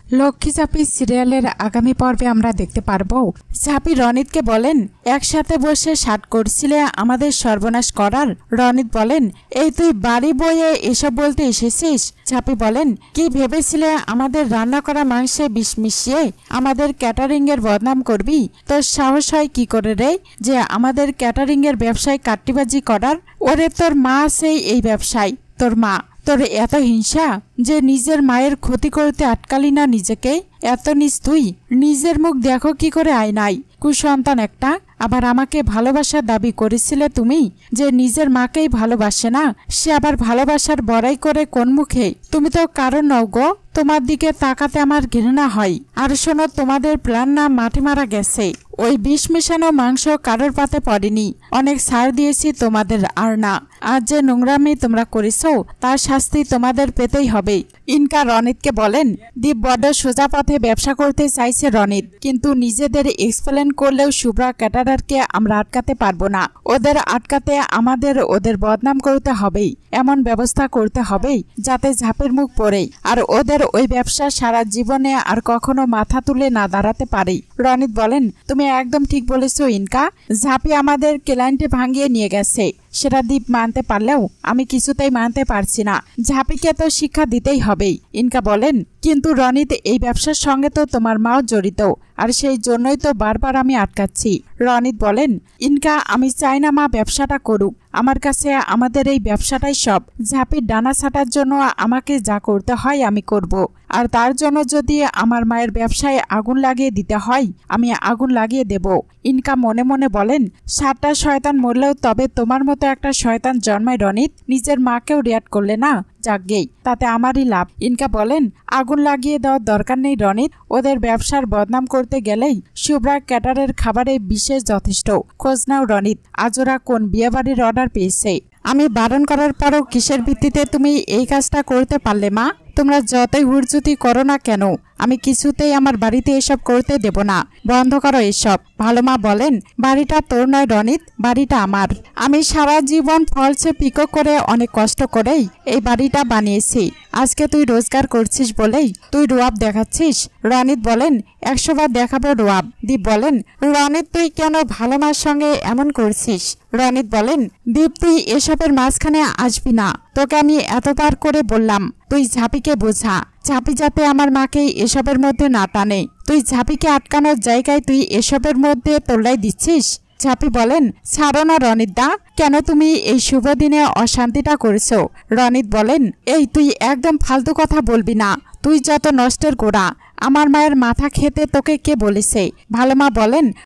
লক্ষ্মী ঝাঁপি সিরিয়ালের আগামী পর্বে আমরা দেখতে পারবো ঝাঁপি রনিতকে বলেন, একসাথে বসে শাট করছিলে আমাদের সর্বনাশ করার। রনিত বলেন, এই তুই বাড়ি বইয়ে এসব বলতে এসেছিস? ঝাঁপি বলেন, কি ভেবেছিলে আমাদের রান্না করা মাংসে বিষ মিশিয়ে আমাদের ক্যাটারিং এর বদনাম করবি? তোর সাহস হয় কি করে রে যে আমাদের ক্যাটারিং এর ব্যবসায় কাট্টিবাজি করার? ওরে তোর মা আছেই এই ব্যবসায়, তোর মা। তোর এত হিংসা যে নিজের মায়ের ক্ষতি করতে আটকালি না নিজেকে? এত নিচ তুই? নিজের মুখ দেখো কি করে আয়নায়, কুসন্তান একটা। আবার আমাকে ভালোবাসার দাবি করেছিলে তুমি, যে নিজের মাকেই ভালোবাসে না, সে আবার ভালোবাসার বড়াই করে কোন মুখে? তুমি তো কারণ নও গো, তোমার দিকে তাকাতে আমার ঘৃণা হয়। আর শোনো, তোমাদের প্ল্যান না মাটি মারা গেছে। ওই বিষ মেশানো মাংস কারোর পাতে পড়েনি। অনেক ছাড় দিয়েছি তোমাদের, আর না। আজ যে নোংরামি তোমরা করেছো তার শাস্তি তোমাদের পেতেই হবে। ইনকা রনিতকে বলেন, দীপ বড্ড সোজা পথে ব্যবসা করতে চাইছে রনিত, কিন্তু নিজেদের এক্সপ্লেন করলেও শুভ্রা ক্যাটারারকে আমরা আটকাতে পারবো না। ওদের আটকাতে আমাদের ওদের বদনাম করতে হবেই, এমন ব্যবস্থা করতে হবেই যাতে ঝাঁপের মুখ পড়েই আর ওদের ওই ব্যবসা সারা জীবনে আর কখনো মাথা তুলে না দাঁড়াতে পারে। রনিত বলেন, তুমি একদম ঠিক বলেছো ইনকা। ঝাঁপি আমাদের ক্লায়েন্টে ভাঙিয়ে নিয়ে গেছে, সেটা দীপ মানতে পারলেও আমি কিছুতেই মানতে পারছি না। ঝাঁপিকে তো শিক্ষা দিতেই হবেই। ইনকা বলেন, কিন্তু রনিত, এই ব্যবসার সঙ্গে তো তোমার মাও জড়িত, আর সেই জন্যই তো বারবার আমি আটকাচ্ছি। রনিত বলেন, ইনকা, আমি চাই না মা ব্যবসাটা করুক। আমার কাছে আমাদের এই ব্যবসাটাই সব। ঝাঁপির ডানা ছাটার জন্য আমাকে যা করতে হয় আমি করব, আর তার জন্য যদি আমার মায়ের ব্যবসায় আগুন লাগিয়ে দিতে হয় আমি আগুন লাগিয়ে দেব। ইনকা মনে মনে বলেন, 7টা শয়তান মরলেও তবে তোমার মতো একটা শয়তান জন্মায় রনিত। নিজের মাকেও রিয়াক্ট করলে না, যাকগেই, তাতে আমারই লাভ। ইনকা বলেন, আগুন লাগিয়ে দেওয়ার দরকার নেই রনিত। ওদের ব্যবসার বদনাম করতে গেলেই শুভ্রা ক্যাটারের খাবারে বিশেষ যথেষ্ট। খোঁজ নাও রনিত, আজ ওরা কোন বিয়েবাড়ির অর্ডার পেয়েছে। আমি বারণ করার পরও কিসের ভিত্তিতে তুমি এই কাজটা করতে পারলে মা? তোমরা যতই হুড়জুতি করো না কেন, আমি কিছুতেই আমার বাড়িতে এসব করতে দেব না। বন্ধ করো এসব। ভালো মা বলেন, বাড়িটা তোর নয় রনিত, বাড়িটা আমার। আমি সারা জীবন ফলসে পিকো করে অনেক কষ্ট করেই এই বাড়িটা বানিয়েছি। আজকে তুই রোজগার করছিস বলেই তুই রোয়াব দেখাচ্ছিস। রনিত বলেন, 100 বার দেখাবো রোয়াব। দীপ বলেন, রনিত, তুই কেন ভালো মার সঙ্গে এমন করছিস? রনিত বলেন, দীপ, তুই এসবের মাঝখানে আসবি না। তোকে আমি এতবার করে বললাম তুই ঝাঁপিকে বোঝা। ঝাঁপি যাতে আমার মাকে এসবের মধ্যে না টানে। তুই ঝাঁপিকে আটকানোর জায়গায় তুই এসবের মধ্যে তোল্লাই দিচ্ছিস। ঝাঁপি বলেন, ছাড়ো না রনিত দা, কেন তুমি এই শুভ দিনে অশান্তিটা করেছো? রনিত বলেন, এই তুই একদম ফালতু কথা বলবি না। তুই যত নষ্টের গোড়া। আমার মায়ের মাথা খেতে তোকে কে বলেছে? ভালো মা বলেন,